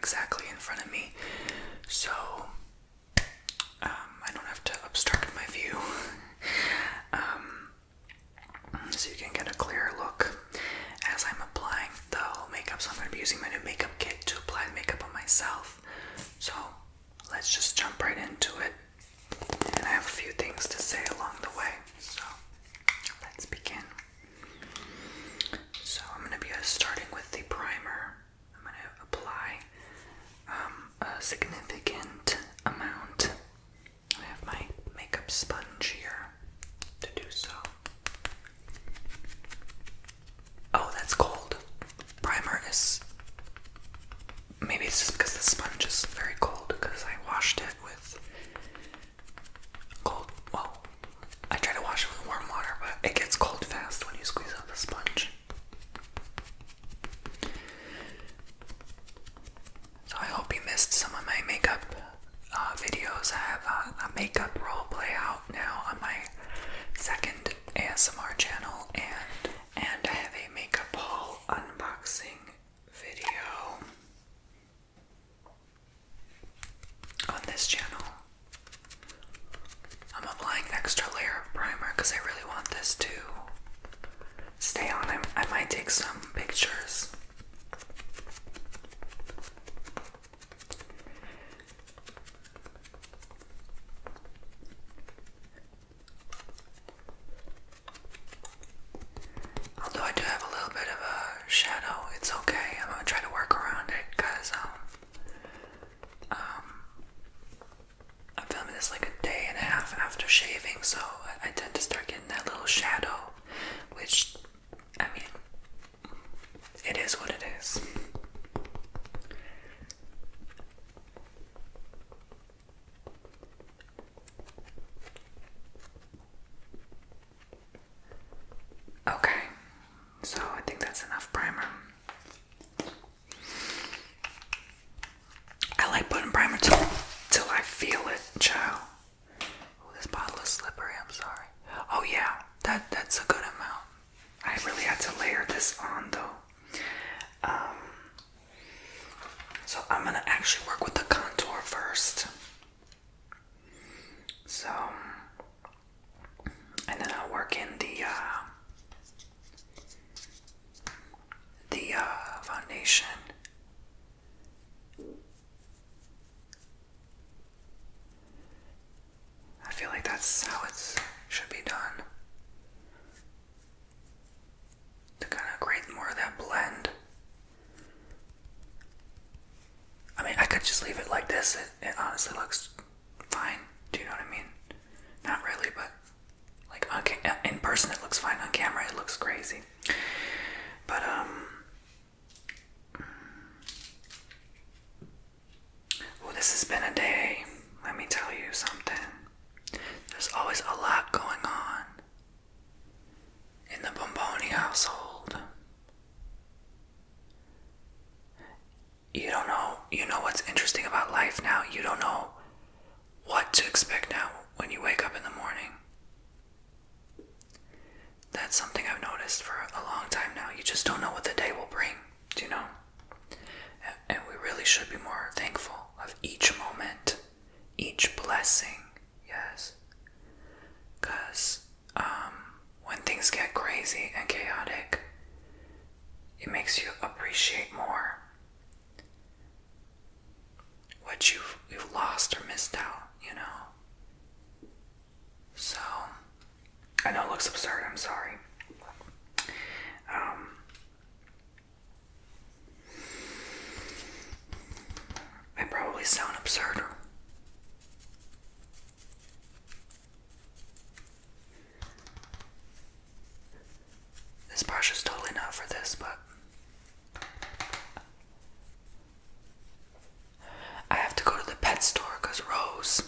exactly in front of me, so I don't have to obstruct my view. So you can get a clearer look as I'm applying the whole makeup. So I'm going to be using my new makeup kit to apply the makeup on myself. So let's just jump right into it. And I have a few things to say along the way. So let's begin. So I'm going to be starting with the primer. I'm going to apply a significant amount. I have my makeup sponge here to do so. Oh, that's cold. Primer is... Maybe it's just because the sponge is very cold because I washed it with cold... Well, I try to wash it with warm water, but it gets cold fast when you squeeze out the sponge. So I hope you missed some of my makeup videos. I have a makeup role play out now on my second ASMR channel, and I have a makeup haul unboxing video on this channel. I'm applying extra layer of primer because I really want this to stay on. I might take some pictures. Although I do have a little bit of a shadow, it's okay. I'm gonna try to work around it because I'm filming this like a day and a half after shaving, so I tend to start getting that little shadow, which, I mean, it is what it is. Okay, so I think that's enough primer. I like putting primer till I feel it, child. Oh, this bottle is slippery, I'm sorry. Oh yeah, that's a good amount. I really had to layer this on though. So I'm gonna actually work with the contour first. So, and then I'll work in the foundation. I feel like that's how it should be done. To kind of create more of that blend. I mean, I could just leave it like this. It honestly looks fine. Do you know what I mean? Not really, but like in person it looks fine. On camera it looks crazy. But well, this has been a day. Let me tell you something. There's always a lot going on in the Bomboni household. You know what's interesting about life now? You don't know what to expect now when you wake up in the morning. That's something I've noticed for a long time now. You just don't know what the day will bring, do you know? And we really should be more thankful of each moment, each blessing, yes. Because when things get crazy and chaotic, it makes you appreciate more what you've lost or missed out, you know? So, I know it looks absurd, I'm sorry. I probably sound absurd. This brush is totally not for this, but I have to go to the pet store because Rose,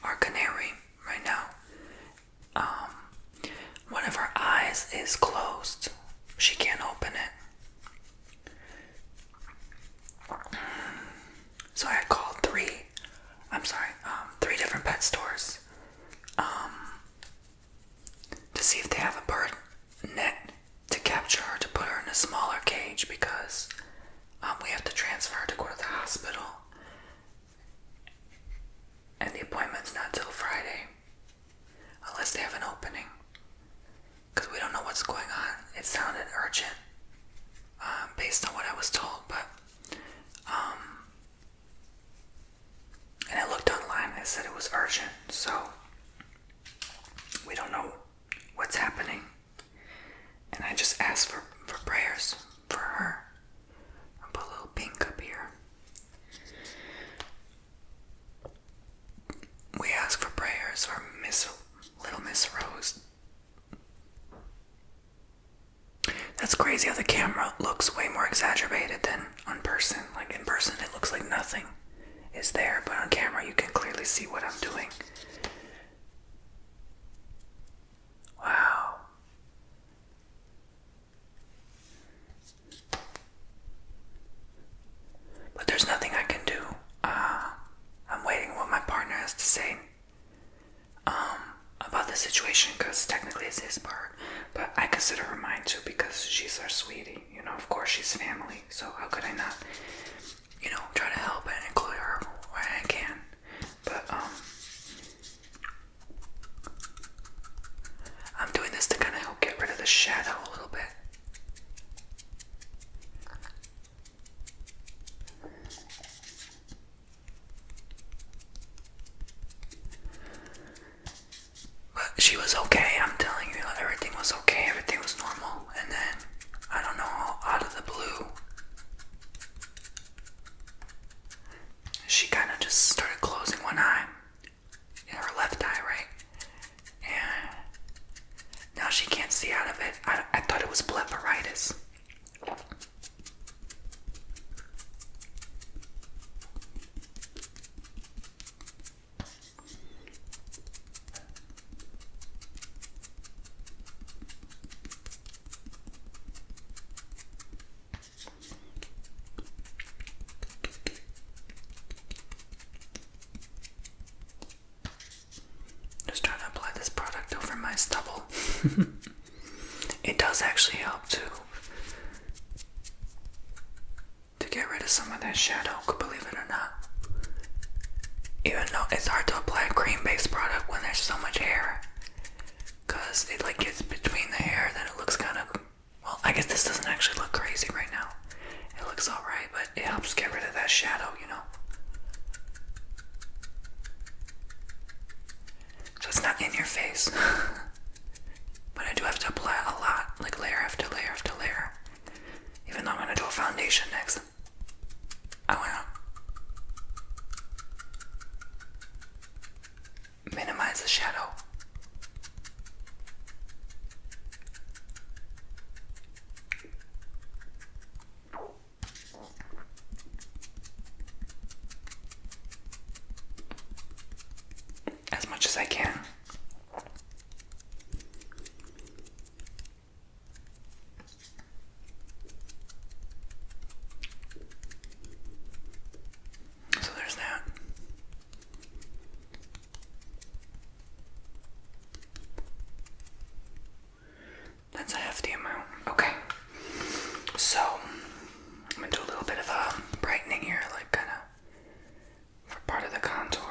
our canary, right now, one of her eyes is closed. She can't open it. So I called 3 was urgent, so we don't know what's happening. And I just asked for prayers for her. I'll put a little pink up here. We ask for prayers for little Miss Rose. That's crazy how the camera looks way more exaggerated than on person. Like in person it looks like nothing is there, but on camera you can clearly see what I'm doing. Wow. But there's nothing I can do. I'm waiting what my partner has to say about the situation, because technically it's his part, but I consider her mine too, because she's our sweetie, you know. Of course she's family, so how could I not, you know, try to help and include her where I can. But I'm doing this to kind of help get rid of the shadow a little bit. She was okay, I'm telling you, everything was okay, everything was normal, and then, I don't know, out of the blue, she kind of just started closing one eye, her left eye, right, and now she can't see out of it. I thought it was blepharitis. My stubble. It does actually help to get rid of some of that shadow, believe it or not. Even though it's hard to apply a cream-based product when there's so much hair, because it like gets between the hair, then it looks kind of, well, I guess this doesn't actually look crazy right now. It looks alright, but it helps get rid of that shadow, you know. So it's not in your face. But I do have to apply a lot, like layer after layer after layer. Even though I'm going to do a foundation next, I want to minimize the shadow. As much as I can. That's a hefty amount. Okay. So, I'm going to do a little bit of a brightening here, like kind of for part of the contour.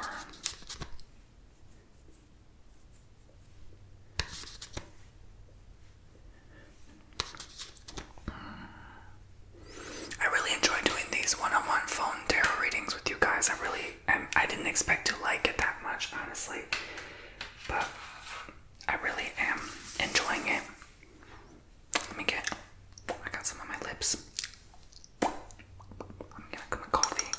I really enjoy doing these one-on-one phone tarot readings with you guys. I didn't expect to like it that much, honestly. But I really am enjoying it. I got some on my lips. I'm gonna get my coffee.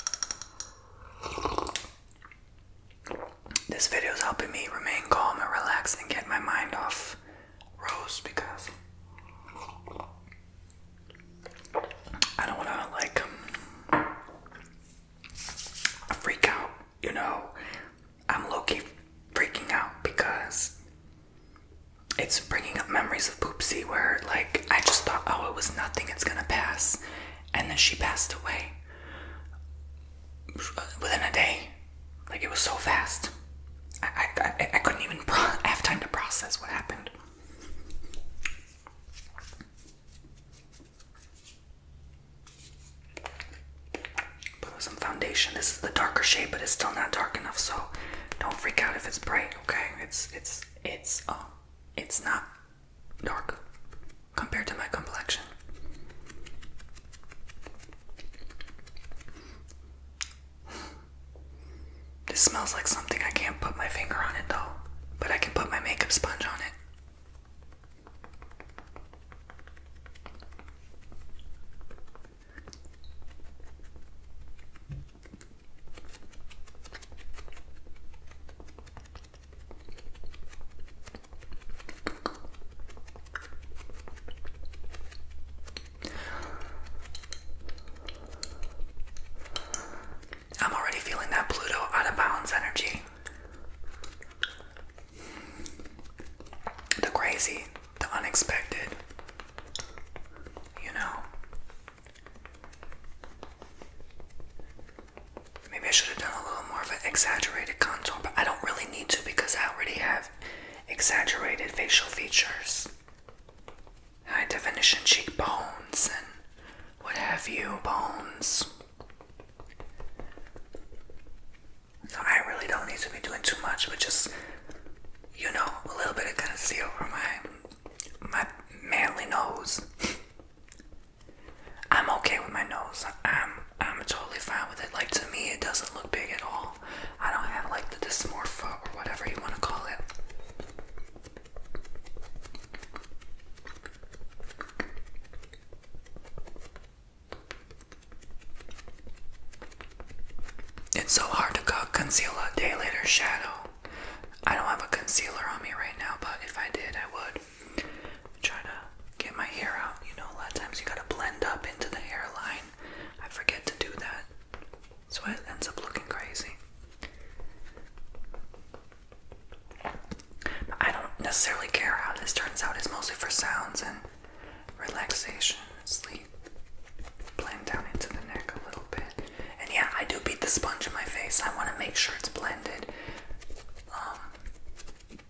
This video is helping me remain calm and relaxed and get my mind off Rose, because I don't want to freak out, you know. I'm low-key freaking out because it's bringing up memories of Poopsie where I just thought, oh, it was nothing, it's gonna pass, and then she passed away within a day. It was so fast. I couldn't even have time to process what happened. Put some foundation. This is the darker shade, but it's still not dark enough, so don't freak out if it's bright, okay? It's not dark compared to my complexion. This smells like something. I can't put my finger on it though, but I can put my makeup sponge on it. I'm already feeling that Pluto out of bounds energy. The crazy, the unexpected, you know. Maybe I should have done a little more of an exaggerated contour, but I don't really need to because I already have exaggerated facial features. High definition cheekbones and what have you, bones. So I really don't need to be doing too much, but just, you know, a little bit of conceal over my manly nose. I'm okay with my nose. I'm totally fine with it. Like, to me, it doesn't look big at all. I don't have like the dysmorpha or whatever you want to call it. It's so hard to conceal a day later shadow. I don't have a concealer on me right now, but if I did, I would try to get my hair out. You know, a lot of times you gotta blend up into the hairline. I forget to do that, so it ends up looking crazy. But I don't necessarily care how this turns out. It's mostly for sounds and relaxation, sleep. Blend down into the neck a little bit. And yeah, I do beat the sponge in my face. I want to make sure it's blended.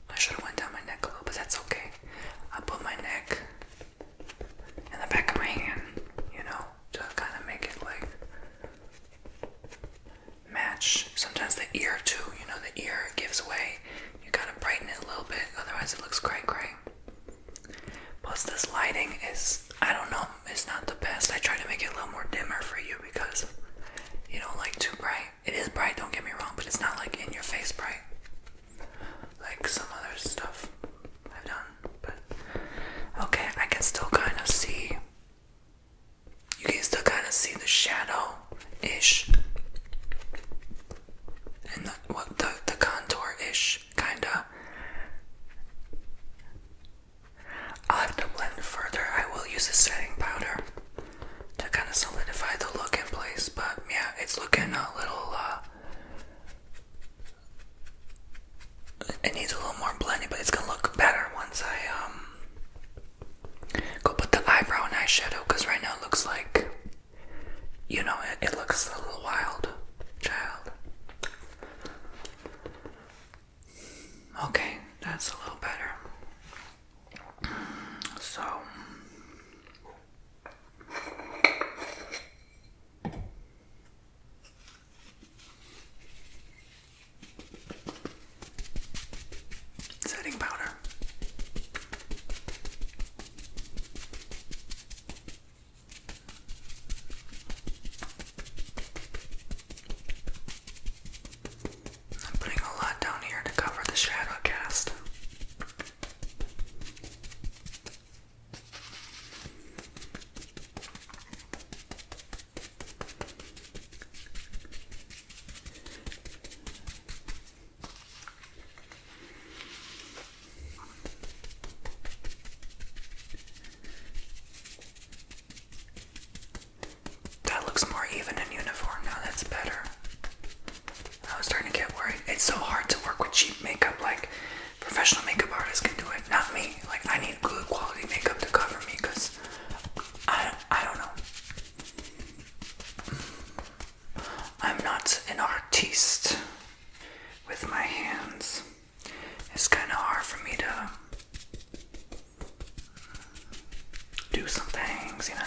I should have went down my neck a little, but that's okay. I put my neck in the back of my hand, you know, to kind of make it like match. Sometimes the ear too, you know, the ear gives way. You gotta brighten it a little bit, otherwise it looks gray. Plus this lighting is, I don't know, it's not the best. I try to make it a little more dimmer for you because you don't like too bright. It is bright, don't get me wrong, but it's not like in your face bright like some other stuff I've done. But okay, I can still kind of see, you can still kind of see the shadow-ish and the contour-ish kinda. I'll have to blend further. I will use a setting powder to kind of solidify the look in place, but yeah, it's looking a little, it needs a little more blending, but it's gonna look better once I go put the eyebrow and eyeshadow, because right now it looks like, you know, it looks a little wild, child. Okay, that's a little better. So setting powder. I'm putting a lot down here to cover the shadow cast. That looks more even and uniform now. That's better. I was starting to get worried. It's so hard to work with cheap makeup. Like, professional makeup artists can do it, not me. Like, I need good quality makeup to cover me because I don't know. I'm not an artiste with my hands. It's kind of hard for me to do some things, you know.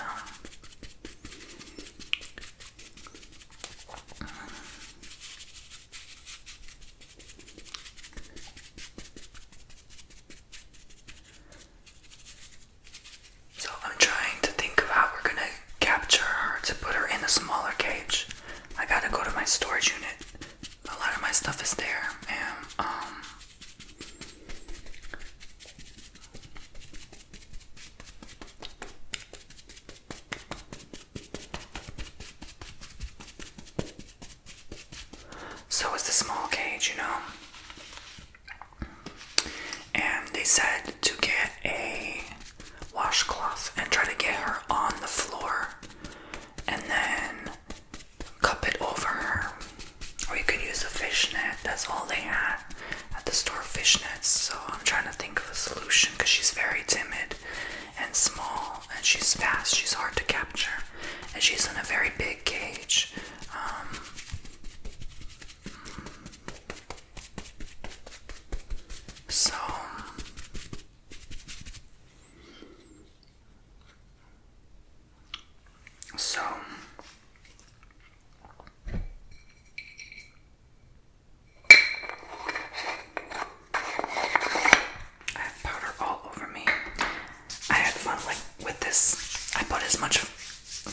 So I'm trying to think of how we're gonna capture her to put her in a smaller cage. I gotta go to my storage unit. A lot of my stuff the small cage, you know. And they said to get a washcloth and try to get her on the floor and then cup it over her. Or you could use a fishnet. That's all they had at the store, fishnets. So I'm trying to think of a solution because she's very timid and small and she's fast. She's hard to capture and she's in a very big cage. So I have powder all over me. I had fun with this. I put as much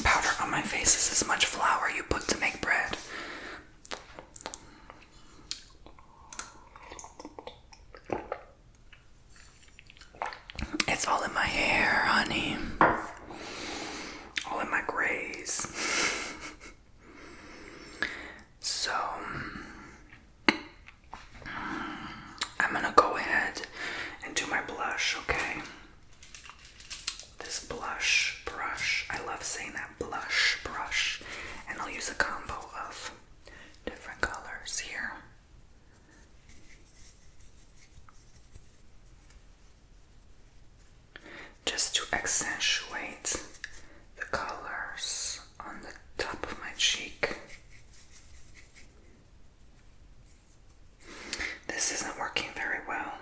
powder on my face as much flour you put to make bread. It's all in my hair, honey. All in my grays. So I'm gonna go ahead and do my blush, okay? This blush brush, I love saying that, blush brush. And I'll use a combo of different colors here. Just to accentuate the colors on the top of my cheek. This isn't working very well.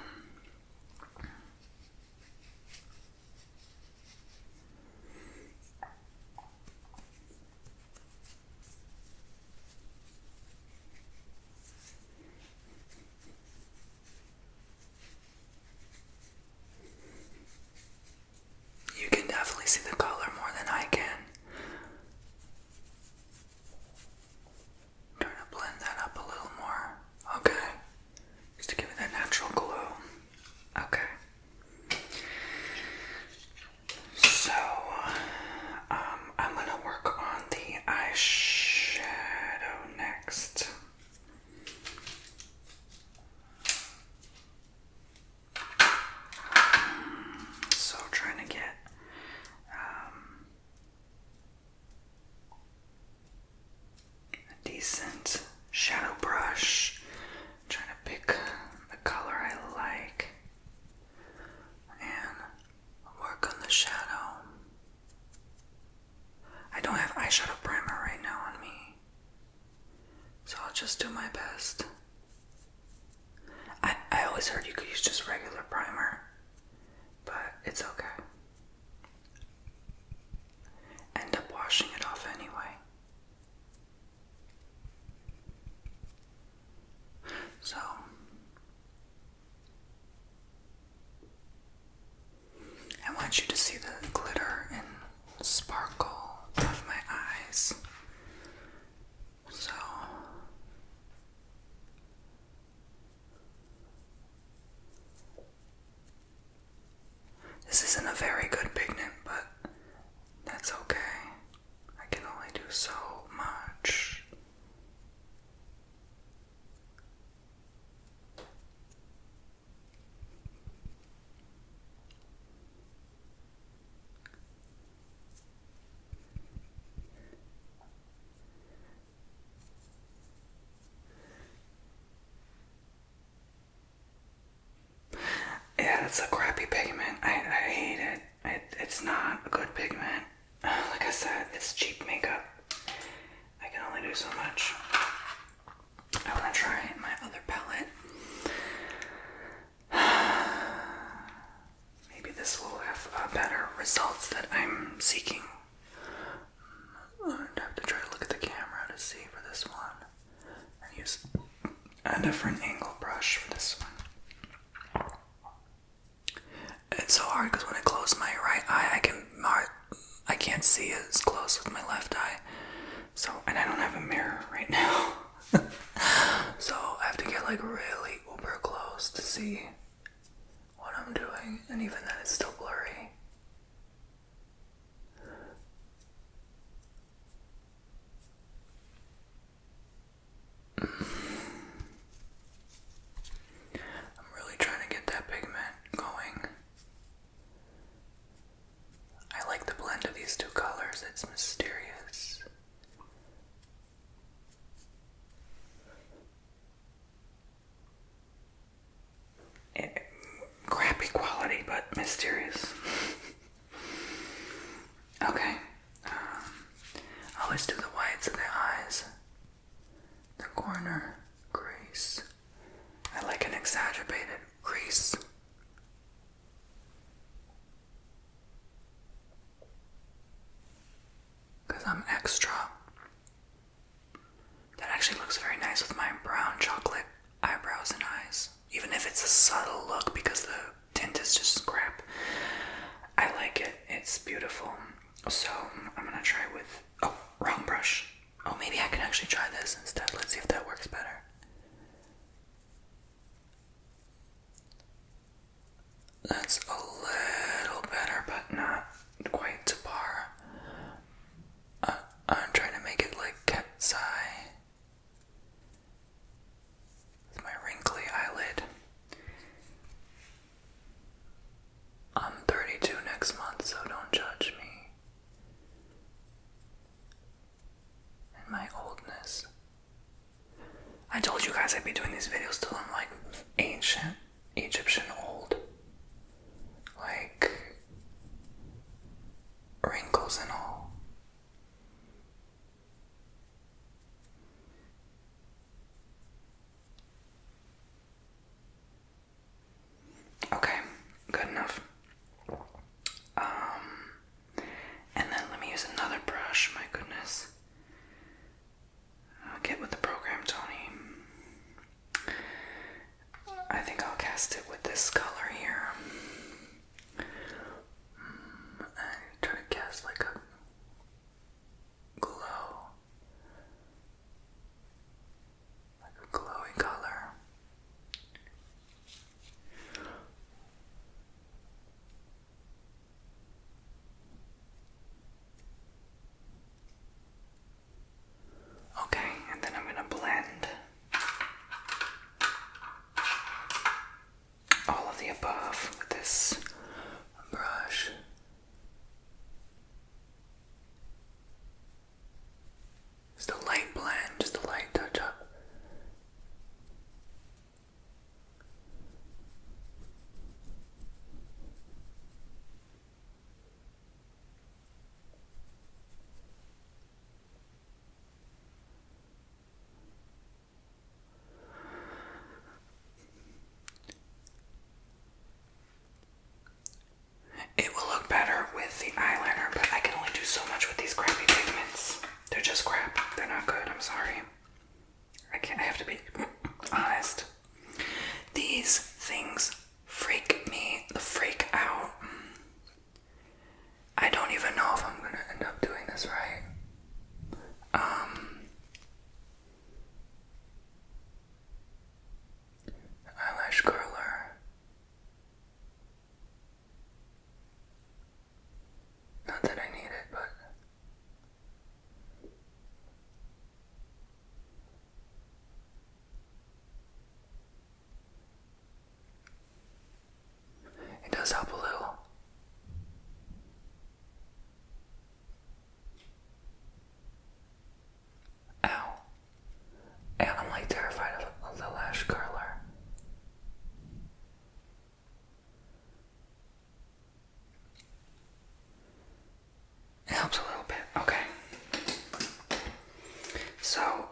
You can definitely see the color more than I can. Trying to blend that up a little more. Okay. Just to give it that natural glow. Okay. So, I'm gonna work on the eyeshadow next. So, trying to get a decent shadow brush. Trying to pick the color I like and work on the shadow. I don't have eyeshadow primer right now on me, so I'll just do my best. I always heard you could use just regular primer, but it's okay. End up washing it off anyway. So I want you to see the glitter and sparkle of my eyes. So this isn't a very good pigment, but that's okay. I can only do so much. Yeah, it's a crappy pigment. I hate it. It's not a good pigment. Like I said, it's cheap makeup. I can only do so much. I want to try my other palette. Maybe this will have better results that I'm seeking. I'd have to try to look at the camera to see for this one. And use a different angle brush for this one. It's so hard because when I close my right eye, I can't see as close with my left eye. So, and I don't have a mirror right now. So I have to get like really uber close to see what I'm doing, and even then it's still blurry. mysterious. Okay. I always do the whites of the eyes. The corner crease. I like an exaggerated crease. Because I'm extra. That actually looks very nice with my brown chocolate eyebrows and eyes. Even if it's a subtle look because the tint is just crap. I like it. It's beautiful. So I'm gonna try with, oh, wrong brush. Oh, maybe I can actually try this instead. Let's see if that works better. That's a little better, but not quite to par. I'm trying to make it like cat's eye with my wrinkly eyelid. I'm 32 next month, so don't judge me and my oldness. I told you guys I'd be doing these videos till I'm like ancient Egyptian old. Like wrinkles and all. Okay, good enough. And then let me use another brush, my goodness. I'll get with the program, Tony. I think I'll cast it with this color here. And try to cast like a glow. Like a glowy color. Okay, and then I'm gonna blend all of the above with this brush. Just a light blend, just a light touch up. It will look better with the eyeliner, but I can only do so much with these crappy pigments. They're just crap. They're not good. I'm sorry. I have to be honest. These things freak me the freak out. I don't even know if I'm gonna end up doing this right. Eyelash curler. Not that I need it, but it does help a little. Ow. Yeah, I'm like terrified of the lash curler. It helps a little bit. Okay. So,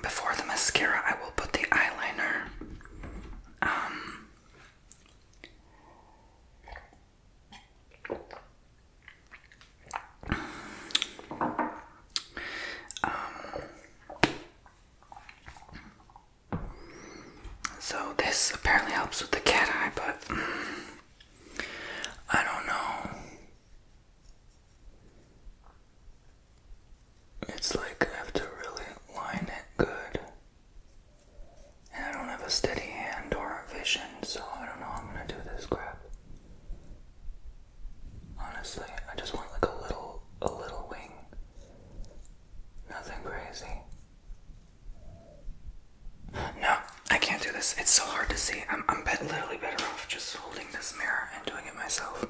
before the mascara, I will put the eyeliner. So this apparently helps with the cat eye, but I don't know. It's like I have to really line it good. And I don't have a steady hand or a vision, so I don't know how I'm gonna do this crap. Honestly, I just want like a little wing. Nothing crazy. No, I can't do this. It's so hard to see. I'm literally better off just holding this mirror and doing it myself.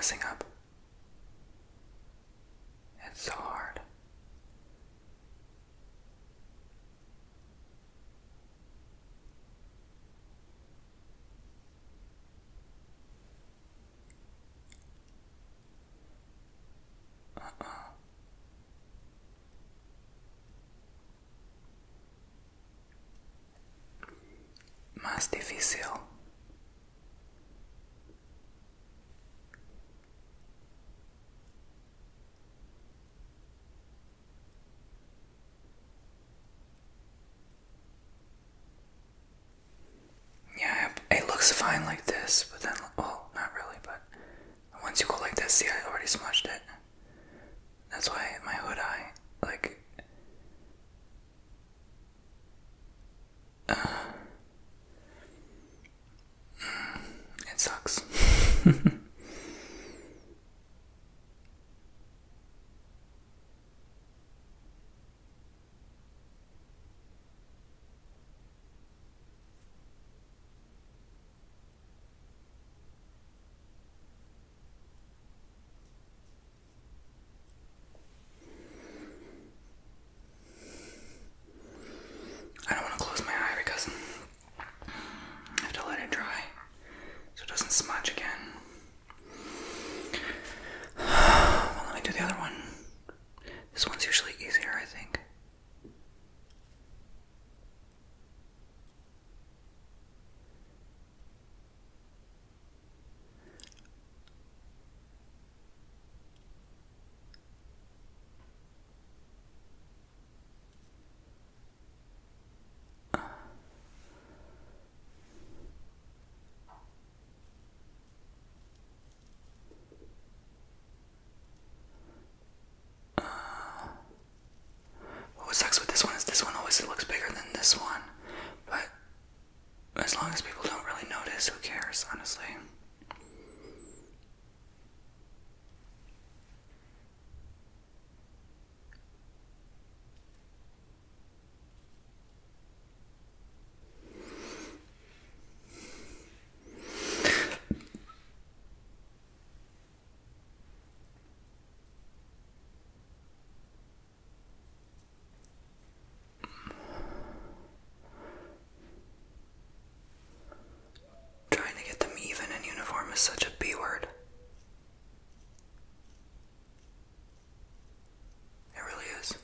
messing up. It's so hard. Más difícil. Yeah, it looks fine like this, but then, well, not really, but once you go like this, see, I already smudged it. That's why my hood eye, like, it sucks. I don't want to close my eye because I have to let it dry so it doesn't smudge again. Well, let me do the other one. This one's usually easier, I think. What sucks with this one is this one always looks bigger than this one, but as long as people don't really notice, who cares, honestly. Trying to get them even and uniform is such a B word. It really is.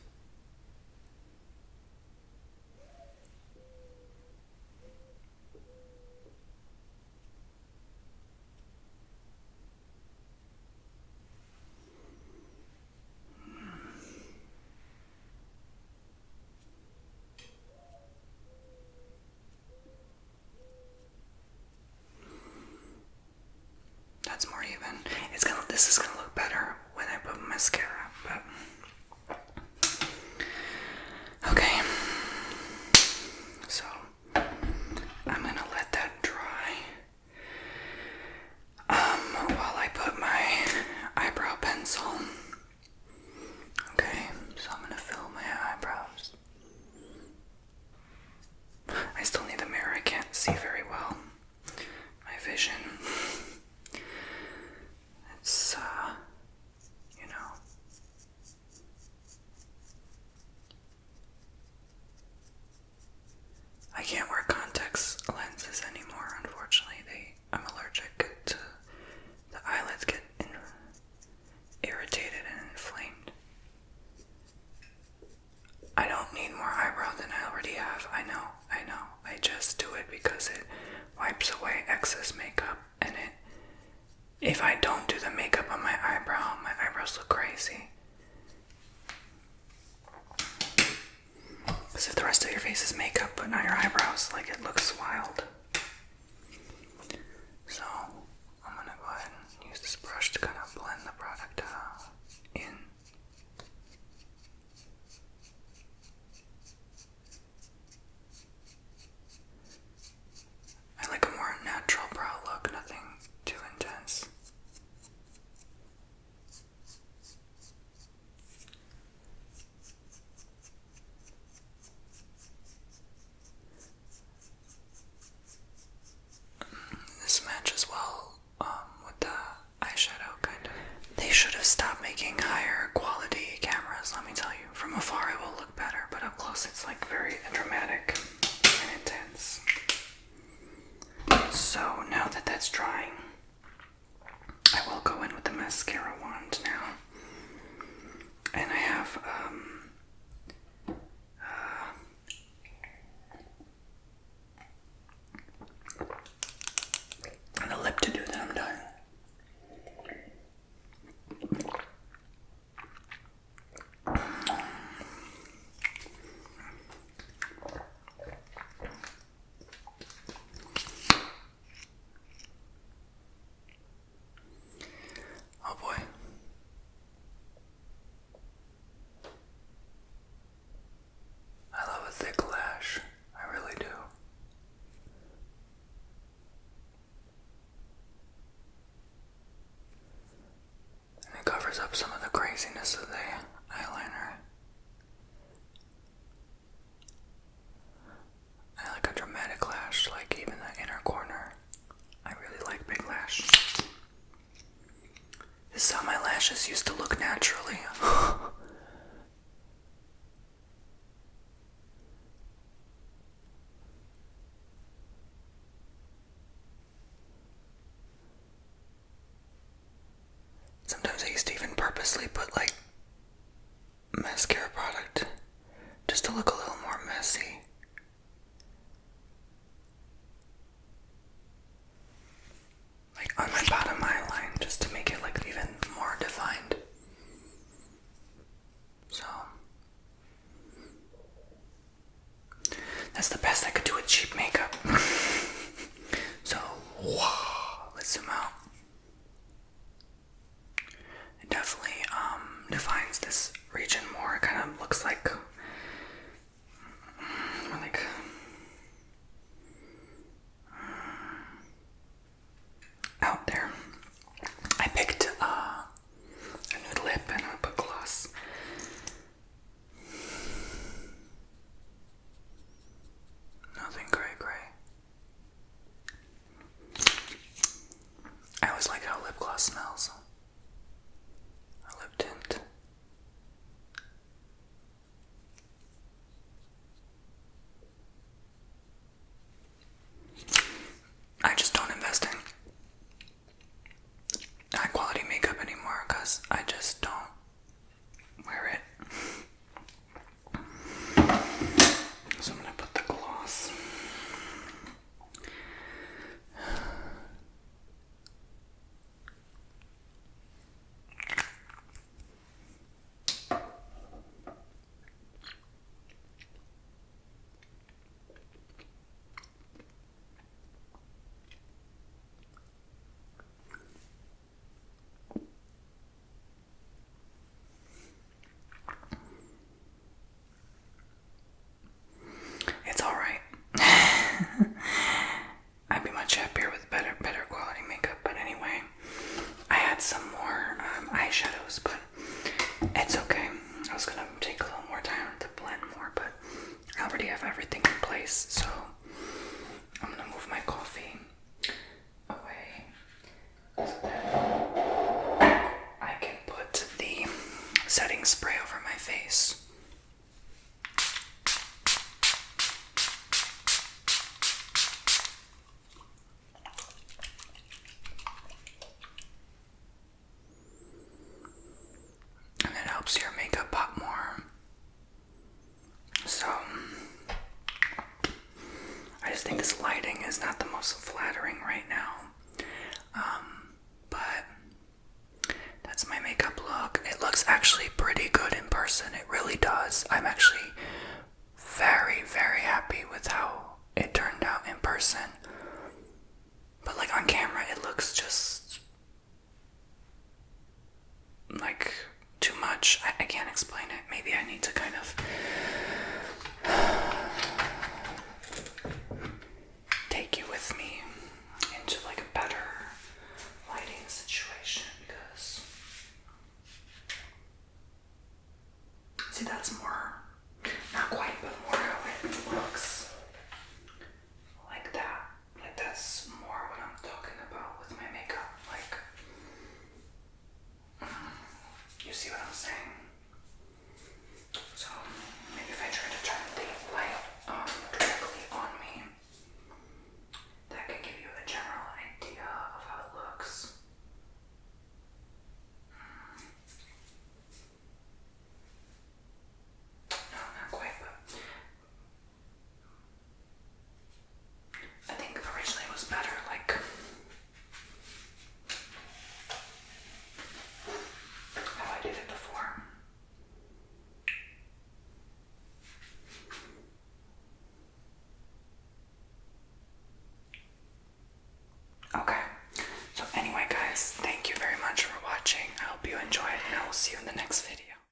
That's more even. This is gonna look better when I put mascara, but okay. So I'm gonna let that dry. While I put my eyebrow pencil. Okay, so I'm gonna fill my eyebrows. I still need the mirror, I can't see very well. My vision. It's, you know. I can't wear contact lenses anymore, unfortunately. I'm allergic to the eyelids get irritated and inflamed. I don't need more eyebrow than I already have. I know. I just do it because it wipes away excess makeup, and if I don't do the makeup on my eyebrows look crazy. Because if the rest of your face is makeup but not your eyebrows, like, it looks wild. So I'm gonna go ahead and use this brush to kind of blend the product in. I like a more natural brow look, nothing too intense. should have stopped making higher quality cameras, let me tell you. From afar it will look better, but up close it's like very dramatic and intense. So now that that's drying, I will go in with the mascara wand now. And I have and a lip to do, then I'm done. Oh boy. I love a thick lash. I really do. And it covers up some of the craziness of the eyeliner. I like a dramatic lash, like even the inner corner. I really like big lash. This is how my lashes used to look naturally. Sometimes I used to even purposely put like mascara product just to look a little more messy. Like on my bottom eyeline, just to make it like even more defined. So that's the best I could do with cheap makeup. So let's zoom out. It definitely defines this region more. It kind of looks like out there. I picked a nude lip and I put gloss. Nothing gray. I always like how lip gloss smells. A lip tint. I just don't invest in high quality makeup anymore because I just don't wear it. So I'm gonna put the gloss. It's alright. I'd be much happier with better quality makeup, but anyway, I had some more eyeshadows, but it's okay. I was gonna take a little more time to blend more, but I already have everything in place, so I'm gonna move my coffee away so that I can put the setting spray over my face. And it helps your makeup pop more. So I just think this lighting is not the most flattering right now. But that's my makeup look. It looks actually pretty good in person. It really does. I'm actually very, very happy with how it turned out in person. But like on camera, it looks just like too much. I can't explain it. Maybe I need to kind of take you with me into like a better lighting situation, because see, that's more, not quite, but more how it looks like that. Like that's more what I'm talking about with my makeup. Like You see what I'm saying?